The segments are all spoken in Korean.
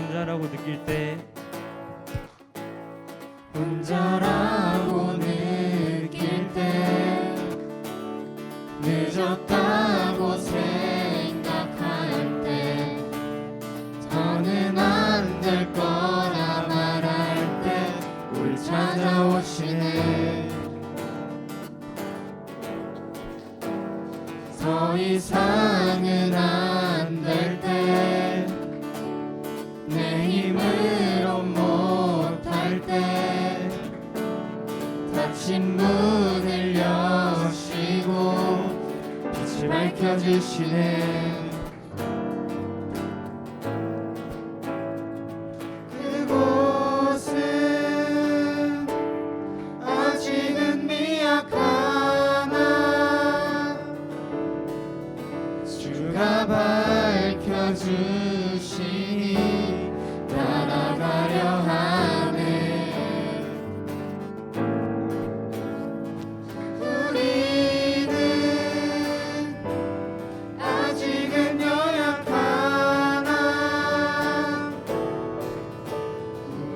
혼자라고 느낄 때 혼자라고 느낄 때 늦었다고 생각할 때 더는 안 될 거라 말할 때 우릴 찾아오시네. 더 이상은 안 될 때 내 힘으로 못할 때 닫힌 문을 여시고 빛을 밝혀주시네. 그곳은 아직은 미약하나 주가 밝혀주시니 따라가려 하네. 우리는 아직은 연약하나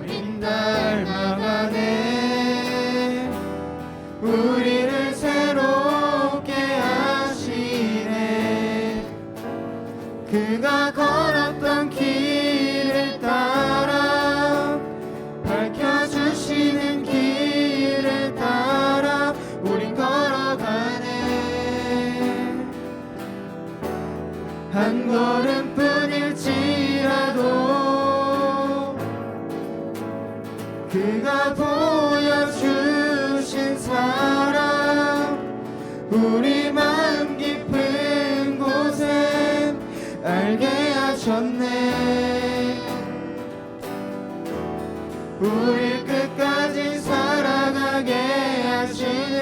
우린 닮아가네. 우리를 새롭게 하시네. 그가 걸었던 길을 따라 밝혀주시는 길을 따라 우린 걸어가네. 한 걸음뿐일지라도 그가 보여주신 사랑 우리 마음 깊은 곳에 알게 하셨네. 우릴 끝까지 살아가게 하시네.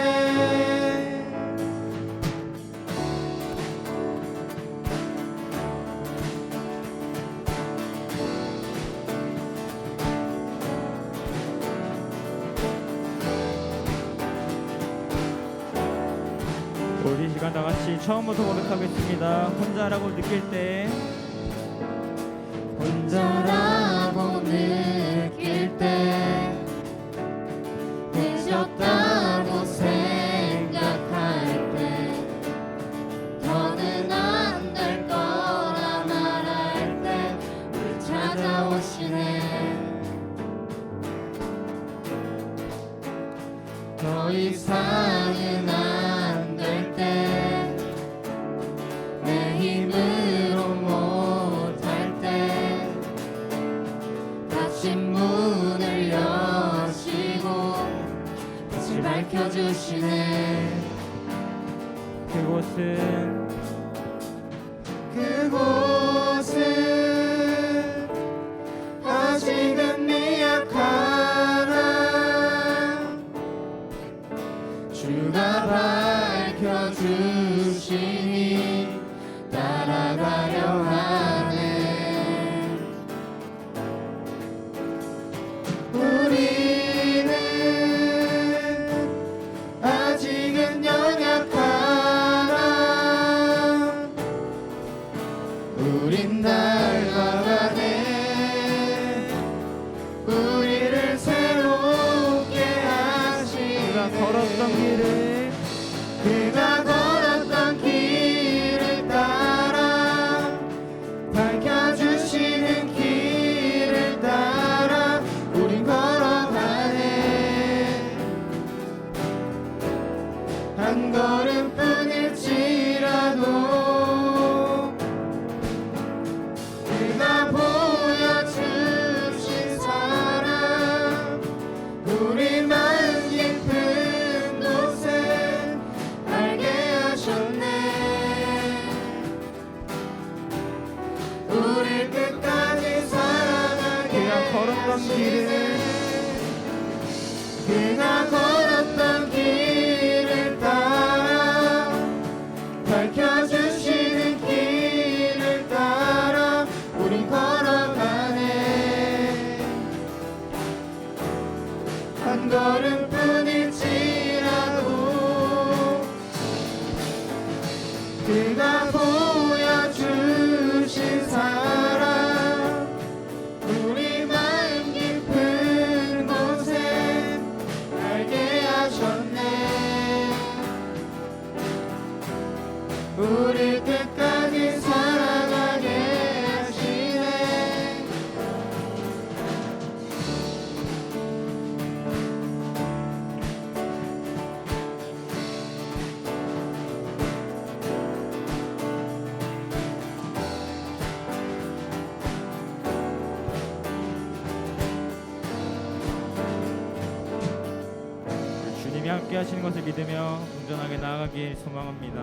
우리 시간 다 같이 처음부터 고백하겠습니다. 혼자라고 느낄 때 혼자라고 느낄 때 늦었다고 생각할 때 더는 안 될 거라 말할 때 우리 찾아오시네. 더 이상은 안 될 때 내 힘으로 못할 때 닫힌 문을 여시고 빛을 밝혀주시네. 그곳은 아직은 미약하나 주가 밝혀주시니 따라가려 하네. 우리는 아직은 연약하나 우린 닮아가네. 우리를 새롭게 하시네. 그가 걸었던 길을 그가 걸었던 길을 따라 밝혀주시는 길을 따라 우린 걸어가네. 한 걸음뿐일지라도 그가 보여주신 사랑 우리 마음 깊은 곳에 알게 하셨네. 우릴 끝까지 사랑하게 그가 걸었던 길을 그가 걸었던 길을 따라 밝혀주시는 길을 따라 우린 걸어가네. 한 걸음뿐일지라도 그가 보여주신 사랑 함께 하시는 것을 믿으며 온전하게 나아가길 소망합니다.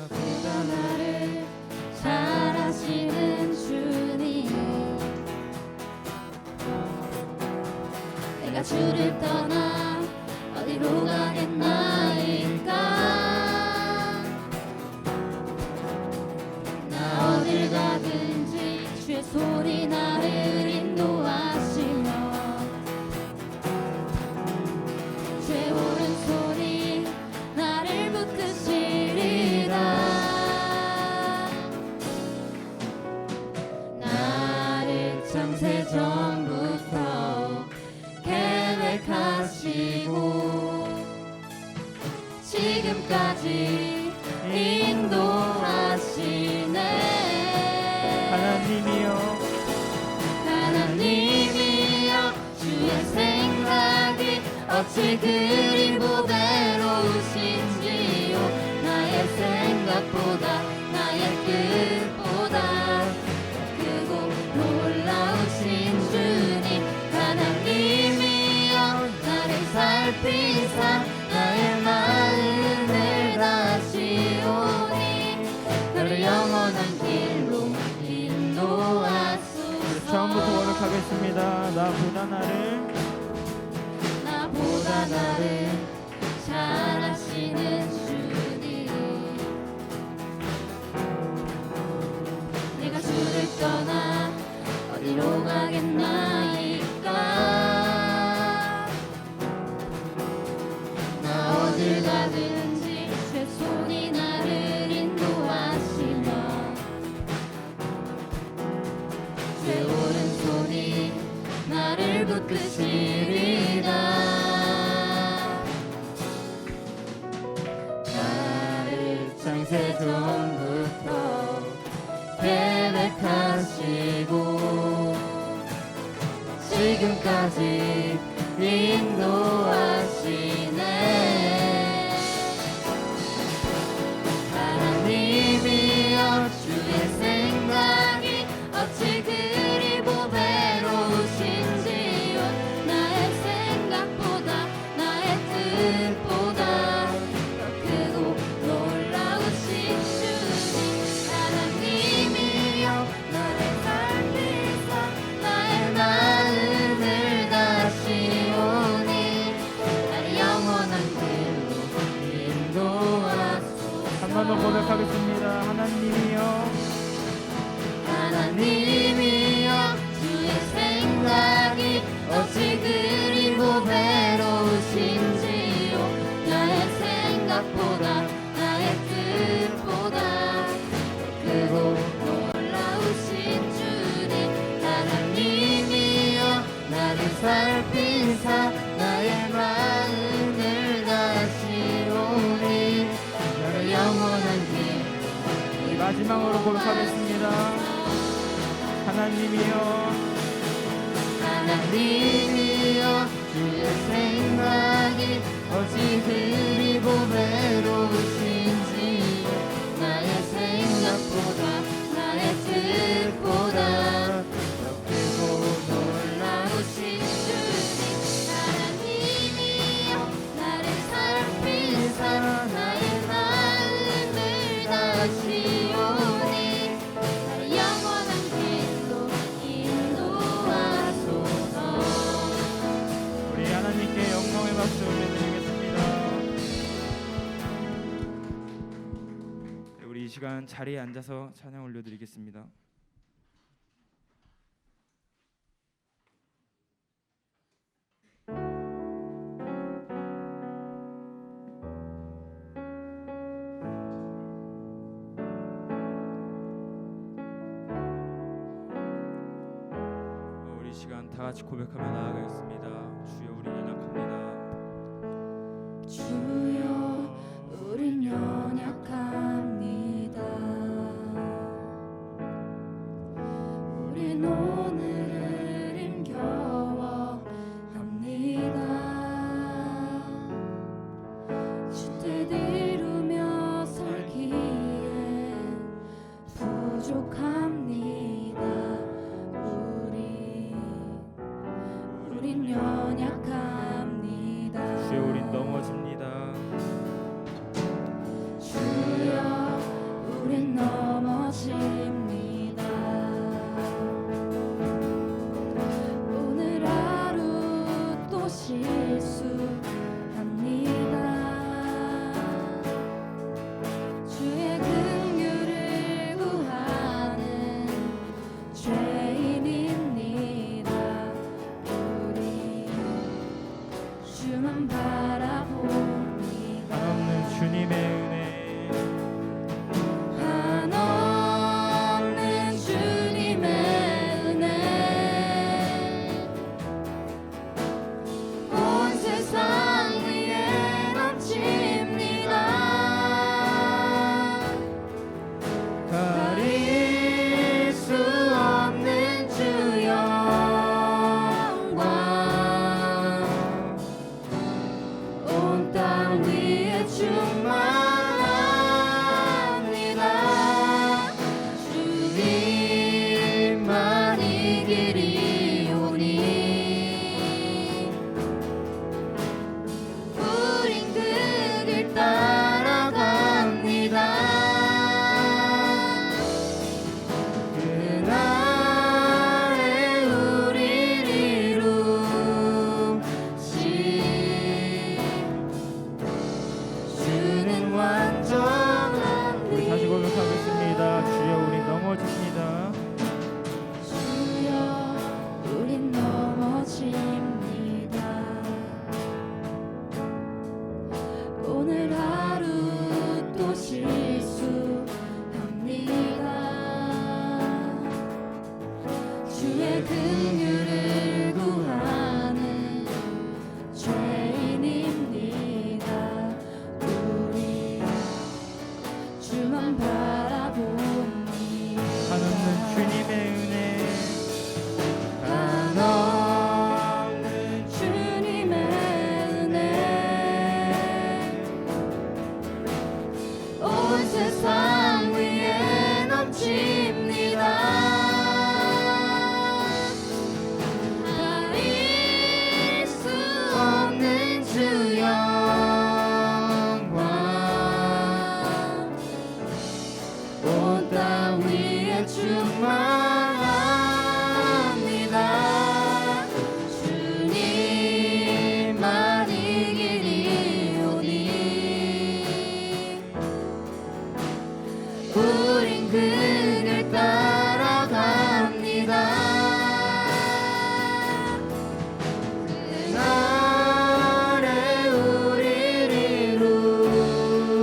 보다 나를 잘 아시는 주님, 내가 주를 떠나 어디로 가겠나이까. 나 어딜 가든지 주의 손이 나를 인도하시며 주의 오른손이 나를 붙드시리라. 나를 창세전부터 계획하시고 지금까지 인도하시네. 하나님이여 주의 생각이 어찌 그리 보배로우신지요. 나의 생각보다 나의 뜻보다 크고 놀라우신 주님. 하나님이여 나를 살피사 나의 마음을 다시오니 나를 영원한 길로 인도하소서. 처음부터 고백하겠습니다. 나보다 나를 잘 아시는 주님, 내가 주를 떠나 어디로 가겠나이까. 나 어딜 가든지 주의 손이 나를 인도하시며 주의 오른손이 나를 붙드시리라. 나를 창세전부터 계획하시고 지금까지 인도하시네. 하나님이여 주의 생각이 어찌 그리 보배로우신지요. 나의 생각보다 나의 뜻보다 더 크고 놀라우신 주님. 하나님이여 나를 살피사 나의 마음을 다시오니 나를 영원한 길로 인도하소서. 한 번 더 고백하겠습니다. 하나님이여 주의 생각이 어찌 그리 보배로우신지요. 나의 생각보다 나의 뜻보다 크고 놀라우신 주님. 하나님이여 나를 살피사 나의 마음을 다시오니 나를 영원한 길. 마지막으로 고백하겠습니다. 하나님이여 주의 생각이 어찌 그리 보배로우신지 나의 생각보다 나의 뜻보다 더 크고 놀라우신 주님. 하나님이여 나를 살피사 나의 마음을 다시오니 나를 영원한 길로 인도하소서. 우리 하나님께 영광의 박수 올려드리겠습니다. 네, 우리 이 시간 자리에 앉아서 찬양 올려드리겠습니다. 우리 시간 다 같이 고백하며 나아가겠습니다. 주여 우리 연약합니다. 주여 우린 연약합니다. 우린 오늘을 힘겨워합니다. 주 뜻 이루며 살기엔 부족합니다. 실수합니다. 주의 긍휼을 구하는 죄인입니다. 우리 주만 바라봅니다. 한없는 주님의 은혜 한없는 주님의 은혜 온 세상 위에 넘칩니다. 가릴 수 없는 주 영광 온 땅 위에 충만합니다. 주님만 이 길이 오니 우린 그 길 따라갑니다. 그날에 우릴 이루신 주는 완전한 우리 다시 고백하겠습니다. 주여 우리 넘어집니다. 주여 우린 넘어집니다. 오늘 하루 또 실수합니다. 주의 긍휼을 구하는 죄인입니다. 우리 주만 바라봅니다. 한없는 주님의 은혜 한없는 주님의 은혜 온 세상 위에 넘칩니다. 가릴 수 없는 주 영광 온 땅 위에 충만합니다. 주님만 이 길이 오니 우린 그 길 따라갑니다. 그날에 우릴 이루신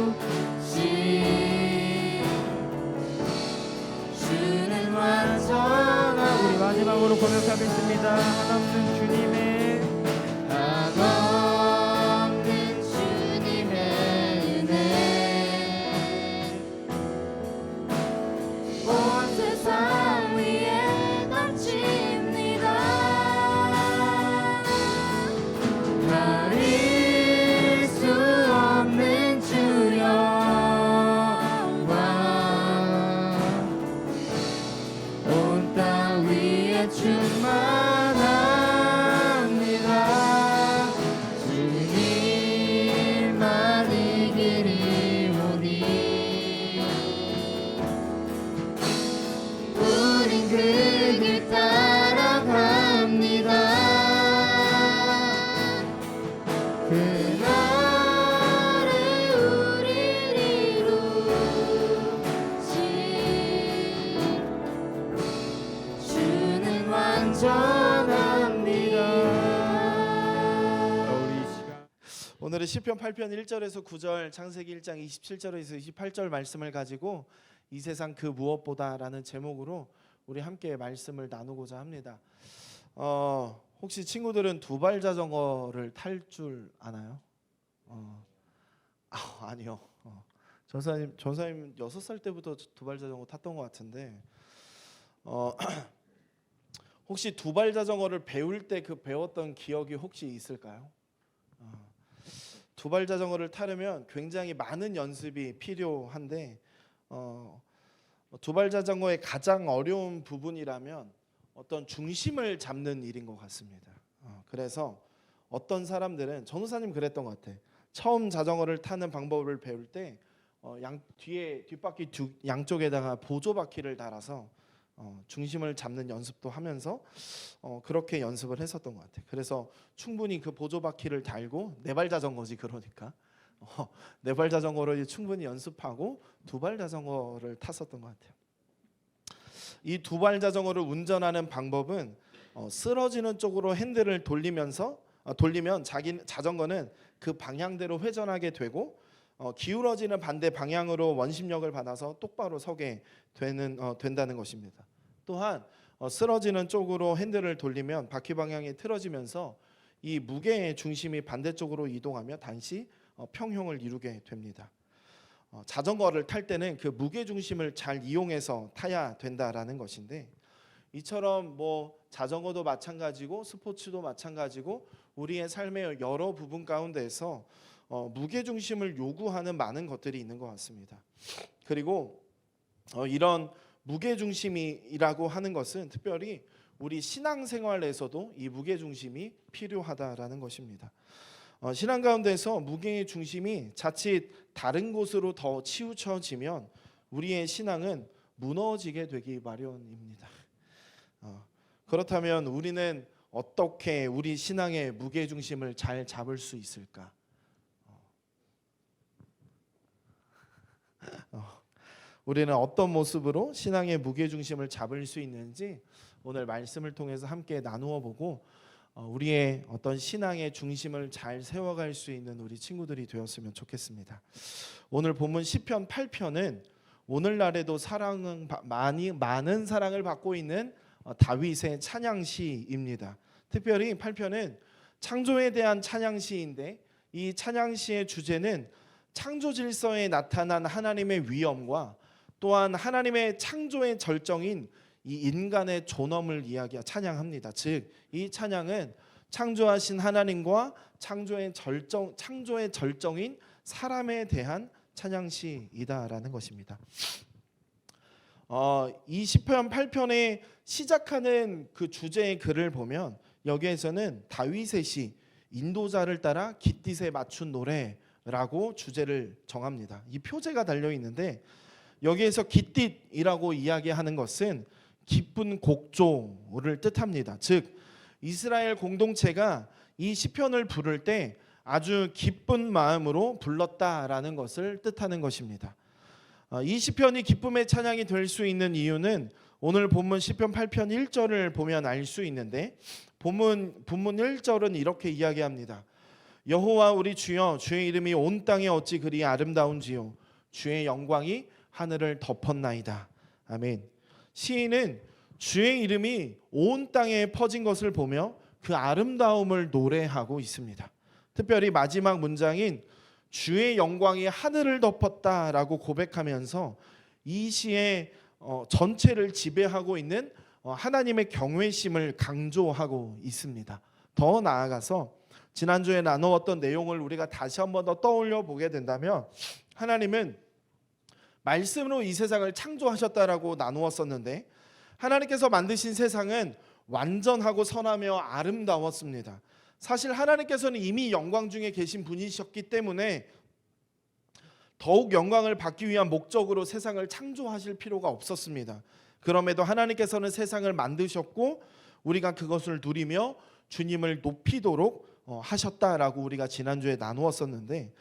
주는 완전한 우리 마지막으로 고백하겠습니다. 한없는 주님의 한없는 주님의 은혜 온 세상 위에 넘칩니다. 가릴 수 없는 주 영광 온 땅 위에 충만합니다. 주님만 이 길이 오니 우린 그 길 따라갑니다. 그날에 우릴 이루신 주는 완전합니다. 우리 시간 오늘은 시편 8편 1절에서 9절, 창세기 1장 27절에서 28절 말씀을 가지고 이 세상 그 무엇보다라는 제목으로 우리 함께 말씀을 나누고자 합니다. 혹시 친구들은 두발 자전거를 탈 줄 아나요? 아니요. 전사님 6살 때부터 두발 자전거 탔던 것 같은데 혹시 두발 자전거를 배울 때 그 배웠던 기억이 혹시 있을까요? 두발 자전거를 타려면 굉장히 많은 연습이 필요한데 두발 자전거의 가장 어려운 부분이라면 어떤 중심을 잡는 일인 것 같습니다. 그래서 어떤 사람들은 전우사님 그랬던 것 같아. 처음 자전거를 타는 방법을 배울 때 뒷바퀴 양쪽에다가 보조 바퀴를 달아서 중심을 잡는 연습도 하면서 그렇게 연습을 했었던 것 같아요. 그래서 충분히 그 보조바퀴를 달고 네 발 자전거지 그러니까 네 발 자전거로 충분히 연습하고 두 발 자전거를 탔었던 것 같아요. 이 두 발 자전거를 운전하는 방법은 쓰러지는 쪽으로 핸들을 돌리면 자기 자전거는 그 방향대로 회전하게 되고 기울어지는 반대 방향으로 원심력을 받아서 똑바로 서게 된다는 것입니다. 또한 쓰러지는 쪽으로 핸들을 돌리면 바퀴 방향이 틀어지면서 이 무게의 중심이 반대쪽으로 이동하며 다시 평형을 이루게 됩니다. 자전거를 탈 때는 그 무게 중심을 잘 이용해서 타야 된다라는 것인데, 이처럼 뭐 자전거도 마찬가지고 스포츠도 마찬가지고 우리의 삶의 여러 부분 가운데에서 무게 중심을 요구하는 많은 것들이 있는 것 같습니다. 그리고 이런 무게 중심이라고 하는 것은 특별히 우리 신앙생활에서도 이 무게 중심이 필요하다라는 것입니다. 신앙 가운데서 무게의 중심이 자칫 다른 곳으로 더 치우쳐지면 우리의 신앙은 무너지게 되기 마련입니다. 그렇다면 우리는 어떻게 우리 신앙의 무게 중심을 잘 잡을 수 있을까? 우리는 어떤 모습으로 신앙의 무게 중심을 잡을 수 있는지 오늘 말씀을 통해서 함께 나누어 보고 우리의 어떤 신앙의 중심을 잘 세워갈 수 있는 우리 친구들이 되었으면 좋겠습니다. 오늘 본문 시편 8편은 오늘날에도 많은 사랑을 받고 있는 다윗의 찬양시입니다. 특별히 8편은 창조에 대한 찬양시인데, 이 찬양시의 주제는 창조 질서에 나타난 하나님의 위엄과 또한 하나님의 창조의 절정인 이 인간의 존엄을 찬양합니다. 즉, 이 찬양은 창조하신 하나님과 창조의 절정인 사람에 대한 찬양시이다라는 것입니다. 이 시편 8편에 시작하는 그 주제의 글을 보면 여기에서는 다윗의 시 인도자를 따라 깃딧에 맞춘 노래라고 주제를 정합니다. 이 표제가 달려 있는데, 여기에서 깃딧이라고 이야기하는 것은 기쁜 곡조를 뜻합니다. 즉, 이스라엘 공동체가 이 시편을 부를 때 아주 기쁜 마음으로 불렀다라는 것을 뜻하는 것입니다. 이 시편이 기쁨의 찬양이 될 수 있는 이유는 오늘 본문 시편 8편 1절을 보면 알 수 있는데, 본문 1절은 이렇게 이야기합니다. 여호와 우리 주여, 주의 이름이 온 땅에 어찌 그리 아름다운지요, 주의 영광이 하늘을 덮었나이다. 아멘. 시인은 주의 이름이 온 땅에 퍼진 것을 보며 그 아름다움을 노래하고 있습니다. 특별히 마지막 문장인 주의 영광이 하늘을 덮었다라고 고백하면서 이 시의 전체를 지배하고 있는 하나님의 경외심을 강조하고 있습니다. 더 나아가서 지난주에 나누었던 내용을 우리가 다시 한번 더 떠올려 보게 된다면, 하나님은 말씀으로 이 세상을 창조하셨다라고 나누었었는데, 하나님께서 만드신 세상은 완전하고 선하며 아름다웠습니다. 사실 하나님께서는 이미 영광 중에 계신 분이셨기 때문에 더욱 영광을 받기 위한 목적으로 세상을 창조하실 필요가 없었습니다. 그럼에도 하나님께서는 세상을 만드셨고 우리가 그것을 누리며 주님을 높이도록 하셨다라고 우리가 지난주에 나누었었는데,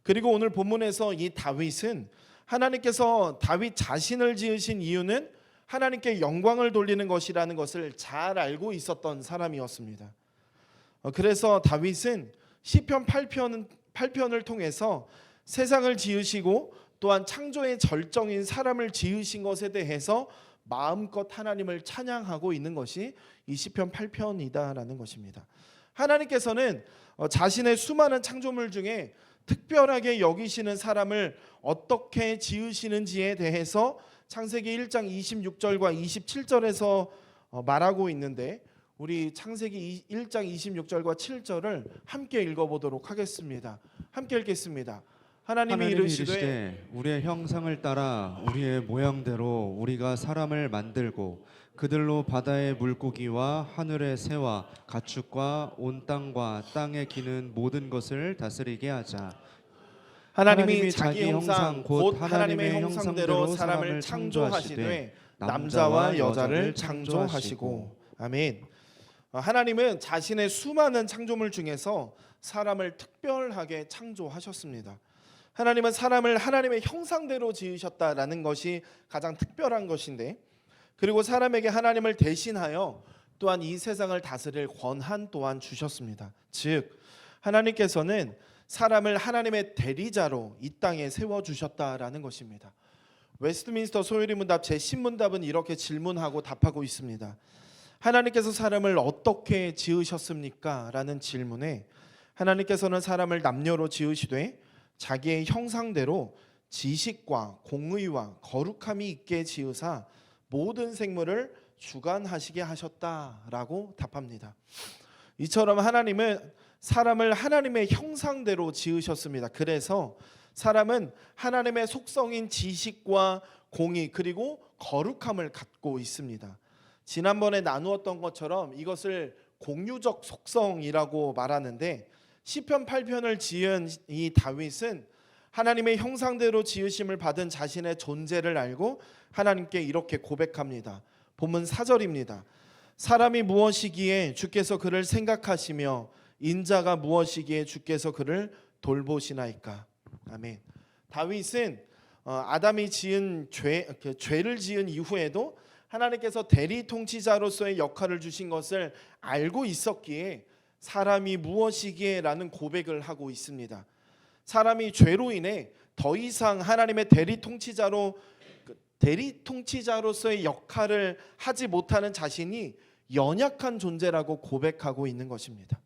그리고 오늘 본문에서 이 다윗은 하나님께서 다윗 자신을 지으신 이유는 하나님께 영광을 돌리는 것이라는 것을 잘 알고 있었던 사람이었습니다. 그래서 다윗은 시편 8편을 통해서 세상을 지으시고 또한 창조의 절정인 사람을 지으신 것에 대해서 마음껏 하나님을 찬양하고 있는 것이 이 시편 8편이다라는 것입니다. 하나님께서는 자신의 수많은 창조물 중에 특별하게 여기시는 사람을 어떻게 지으시는지에 대해서 창세기 1장 26절과 27절에서 말하고 있는데, 우리 창세기 1장 26절과 7절을 함께 읽어보도록 하겠습니다. 함께 읽겠습니다. 하나님이 이르시되 우리의 형상을 따라 우리의 모양대로 우리가 사람을 만들고 그들로 바다의 물고기와 하늘의 새와 가축과 온 땅과 땅에 기는 모든 것을 다스리게 하자. 하나님이 자기 형상 곧 하나님의 형상대로 사람을 창조하시되 남자와 여자를 창조하시고. 아멘. 하나님은 자신의 수많은 창조물 중에서 사람을 특별하게 창조하셨습니다. 하나님은 사람을 하나님의 형상대로 지으셨다라는 것이 가장 특별한 것인데, 그리고 사람에게 하나님을 대신하여 또한 이 세상을 다스릴 권한 또한 주셨습니다. 즉 하나님께서는 사람을 하나님의 대리자로 이 땅에 세워주셨다라는 것입니다. 웨스트민스터 소요리 문답 제10문답은 이렇게 질문하고 답하고 있습니다. 하나님께서 사람을 어떻게 지으셨습니까? 라는 질문에 하나님께서는 사람을 남녀로 지으시되 자기의 형상대로 지식과 공의와 거룩함이 있게 지으사 모든 생물을 주관하시게 하셨다라고 답합니다. 이처럼 하나님은 사람을 하나님의 형상대로 지으셨습니다. 그래서 사람은 하나님의 속성인 지식과 공의 그리고 거룩함을 갖고 있습니다. 지난번에 나누었던 것처럼 이것을 공유적 속성이라고 말하는데, 시편 8편을 지은 이 다윗은 하나님의 형상대로 지으심을 받은 자신의 존재를 알고 하나님께 이렇게 고백합니다. 본문 4절입니다. 사람이 무엇이기에 주께서 그를 생각하시며 인자가 무엇이기에 주께서 그를 돌보시나이까. 아멘. 다윗은 아담이 지은 죄를 지은 이후에도 하나님께서 대리 통치자로서의 역할을 주신 것을 알고 있었기에 사람이 무엇이기에 라는 고백을 하고 있습니다. 사람이 죄로 인해 더 이상 하나님의 대리 통치자로서의 역할을 하지 못하는 자신이 연약한 존재라고 고백하고 있는 것입니다.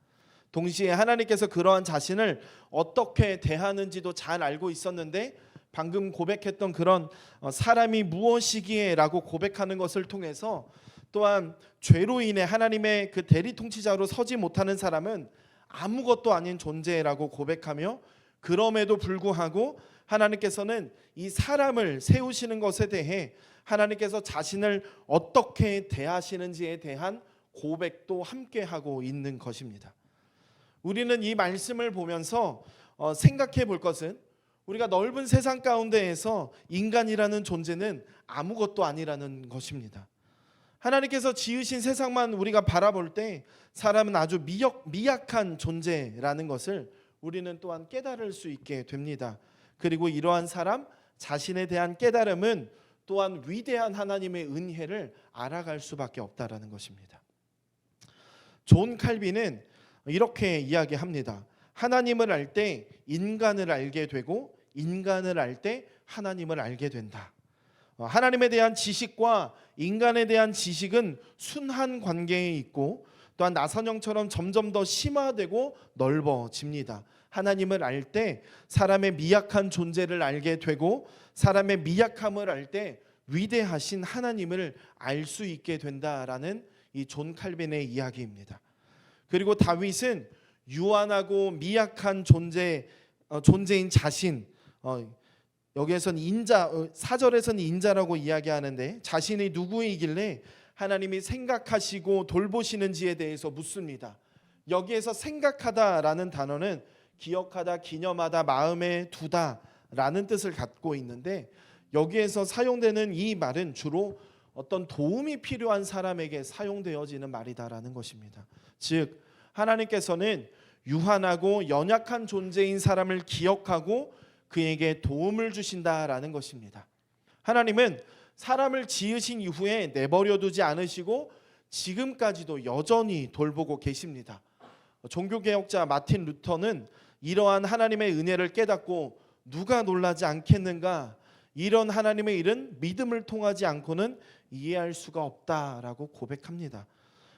동시에 하나님께서 그러한 자신을 어떻게 대하는지도 잘 알고 있었는데, 방금 고백했던 그런 사람이 무엇이기에 라고 고백하는 것을 통해서 또한 죄로 인해 하나님의 그 대리 통치자로 서지 못하는 사람은 아무것도 아닌 존재라고 고백하며, 그럼에도 불구하고 하나님께서는 이 사람을 세우시는 것에 대해 하나님께서 자신을 어떻게 대하시는지에 대한 고백도 함께 하고 있는 것입니다. 우리는 이 말씀을 보면서 생각해 볼 것은, 우리가 넓은 세상 가운데에서 인간이라는 존재는 아무것도 아니라는 것입니다. 하나님께서 지으신 세상만 우리가 바라볼 때 사람은 아주 미약한 존재라는 것을 우리는 또한 깨달을 수 있게 됩니다. 그리고 이러한 사람 자신에 대한 깨달음은 또한 위대한 하나님의 은혜를 알아갈 수밖에 없다라는 것입니다. 존 칼빈은 이렇게 이야기합니다. 하나님을 알 때 인간을 알게 되고 인간을 알 때 하나님을 알게 된다. 하나님에 대한 지식과 인간에 대한 지식은 순한 관계에 있고 또한 나선형처럼 점점 더 심화되고 넓어집니다. 하나님을 알 때 사람의 미약한 존재를 알게 되고 사람의 미약함을 알 때 위대하신 하나님을 알 수 있게 된다라는 이 존 칼빈의 이야기입니다. 그리고 다윗은 유한하고 미약한 존재인 자신, 여기에서는 인자, 4절에서는 인자라고 이야기하는데 자신이 누구이길래 하나님이 생각하시고 돌보시는지에 대해서 묻습니다. 여기에서 생각하다라는 단어는 기억하다, 기념하다, 마음에 두다라는 뜻을 갖고 있는데, 여기에서 사용되는 이 말은 주로 어떤 도움이 필요한 사람에게 사용되어지는 말이다라는 것입니다. 즉 하나님께서는 유한하고 연약한 존재인 사람을 기억하고 그에게 도움을 주신다라는 것입니다. 하나님은 사람을 지으신 이후에 내버려두지 않으시고 지금까지도 여전히 돌보고 계십니다. 종교개혁자 마틴 루터는 이러한 하나님의 은혜를 깨닫고 누가 놀라지 않겠는가, 이런 하나님의 일은 믿음을 통하지 않고는 이해할 수가 없다라고 고백합니다.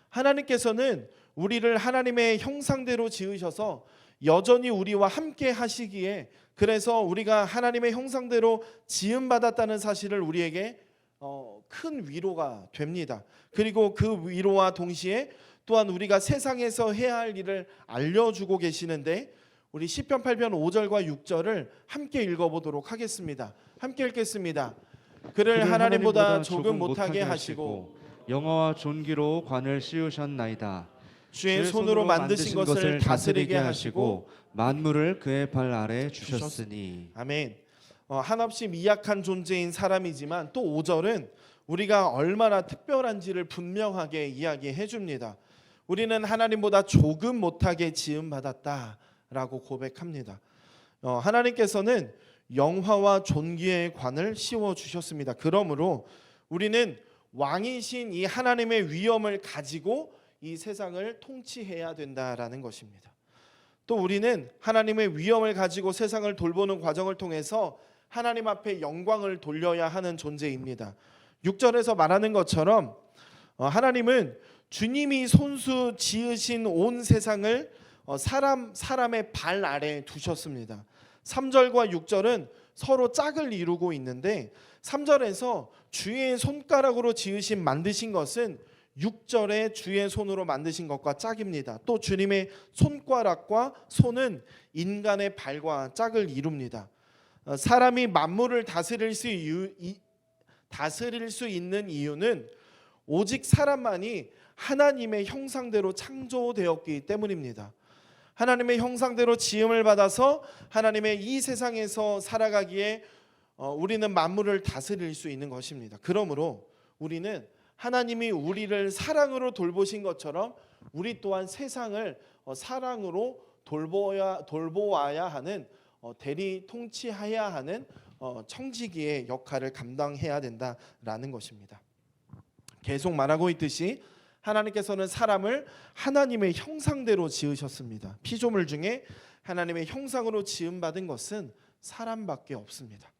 하나님께서는 우리를 하나님의 형상대로 지으셔서 여전히 우리와 함께 하시기에, 그래서 우리가 하나님의 형상대로 지음받았다는 사실을 우리에게 큰 위로가 됩니다. 그리고 그 위로와 동시에 또한 우리가 세상에서 해야 할 일을 알려주고 계시는데, 우리 시편 8편 5절과 6절을 함께 읽어보도록 하겠습니다. 함께 읽겠습니다. 그를 하나님보다 조금 못하게 하시고 영화와 존귀로 관을 씌우셨나이다. 주의 손으로 만드신 것을 다스리게 하시고 만물을 그의 발 아래 주셨으니. 아멘. 한없이 미약한 존재인 사람이지만 또 5절은 우리가 얼마나 특별한지를 분명하게 이야기해 줍니다. 우리는 하나님보다 조금 못하게 지음 받았다라고 고백합니다. 하나님께서는 영화와 존귀의 관을 씌워 주셨습니다. 그러므로 우리는 왕이신 이 하나님의 위엄을 가지고 이 세상을 통치해야 된다라는 것입니다. 또 우리는 하나님의 위엄을 가지고 세상을 돌보는 과정을 통해서 하나님 앞에 영광을 돌려야 하는 존재입니다. 6절에서 말하는 것처럼 하나님은 주님이 손수 지으신 온 세상을 사람의 발 아래 두셨습니다. 3절과 6절은 서로 짝을 이루고 있는데 3절에서 주의 손가락으로 지으신 만드신 것은 6절에 주의 손으로 만드신 것과 짝입니다. 또 주님의 손가락과 손은 인간의 발과 짝을 이룹니다. 사람이 만물을 다스릴 수 있는 이유는 오직 사람만이 하나님의 형상대로 창조되었기 때문입니다. 하나님의 형상대로 지음을 받아서 하나님의 이 세상에서 살아가기에 우리는 만물을 다스릴 수 있는 것입니다. 그러므로 우리는 하나님이 우리를 사랑으로 돌보신 것처럼 우리 또한 세상을 사랑으로 돌보아야 하는 대리 통치해야 하는 청지기의 역할을 감당해야 된다라는 것입니다. 계속 말하고 있듯이 하나님께서는 사람을 하나님의 형상대로 지으셨습니다. 피조물 중에 하나님의 형상으로 지음받은 것은 사람밖에 없습니다.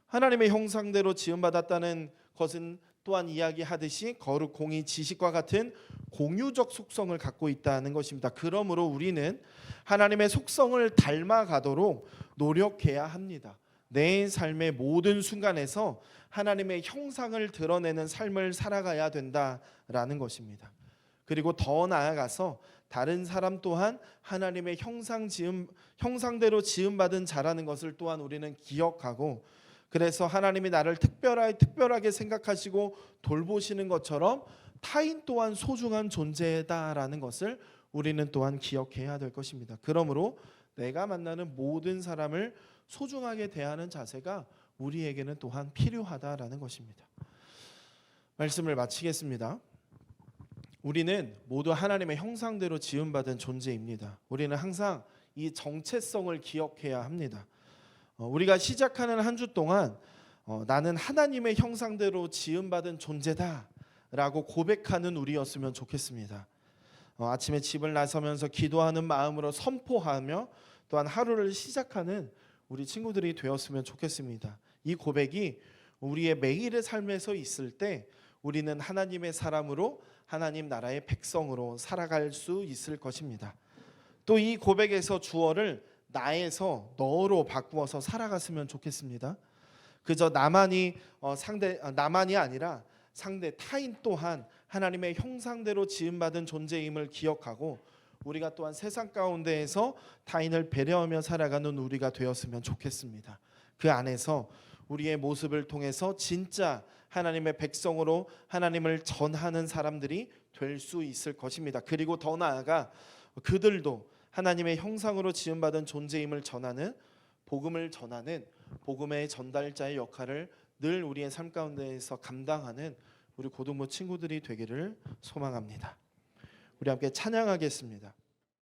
하나님의 형상대로 지음받았다는 것은 또한 이야기하듯이 거룩, 공의, 지식과 같은 공유적 속성을 갖고 있다는 것입니다. 그러므로 우리는 하나님의 속성을 닮아가도록 노력해야 합니다. 내 삶의 모든 순간에서 하나님의 형상을 드러내는 삶을 살아가야 된다라는 것입니다. 그리고 더 나아가서 다른 사람 또한 하나님의 형상대로 지음받은 자라는 것을 또한 우리는 기억하고, 그래서 하나님이 나를 특별하게 생각하시고 돌보시는 것처럼 타인 또한 소중한 존재다라는 것을 우리는 또한 기억해야 될 것입니다. 그러므로 내가 만나는 모든 사람을 소중하게 대하는 자세가 우리에게는 또한 필요하다라는 것입니다. 말씀을 마치겠습니다. 우리는 모두 하나님의 형상대로 지음받은 존재입니다. 우리는 항상 이 정체성을 기억해야 합니다. 우리가 시작하는 한 주 동안 나는 하나님의 형상대로 지음받은 존재다 라고 고백하는 우리였으면 좋겠습니다. 아침에 집을 나서면서 기도하는 마음으로 선포하며 또한 하루를 시작하는 우리 친구들이 되었으면 좋겠습니다. 이 고백이 우리의 매일의 삶에서 있을 때 우리는 하나님의 사람으로 하나님 나라의 백성으로 살아갈 수 있을 것입니다. 또 이 고백에서 주어를 나에서 너로 바꾸어서 살아갔으면 좋겠습니다. 그저 나만이 아니라 상대 타인 또한 하나님의 형상대로 지음받은 존재임을 기억하고 우리가 또한 세상 가운데에서 타인을 배려하며 살아가는 우리가 되었으면 좋겠습니다. 그 안에서 우리의 모습을 통해서 진짜 하나님의 백성으로 하나님을 전하는 사람들이 될 수 있을 것입니다. 그리고 더 나아가 그들도 하나님의 형상으로 지음받은 존재임을 전하는 복음을 전하는 복음의 전달자의 역할을 늘 우리의 삶 가운데에서 감당하는 우리 고등부 친구들이 되기를 소망합니다. 우리 함께 찬양하겠습니다.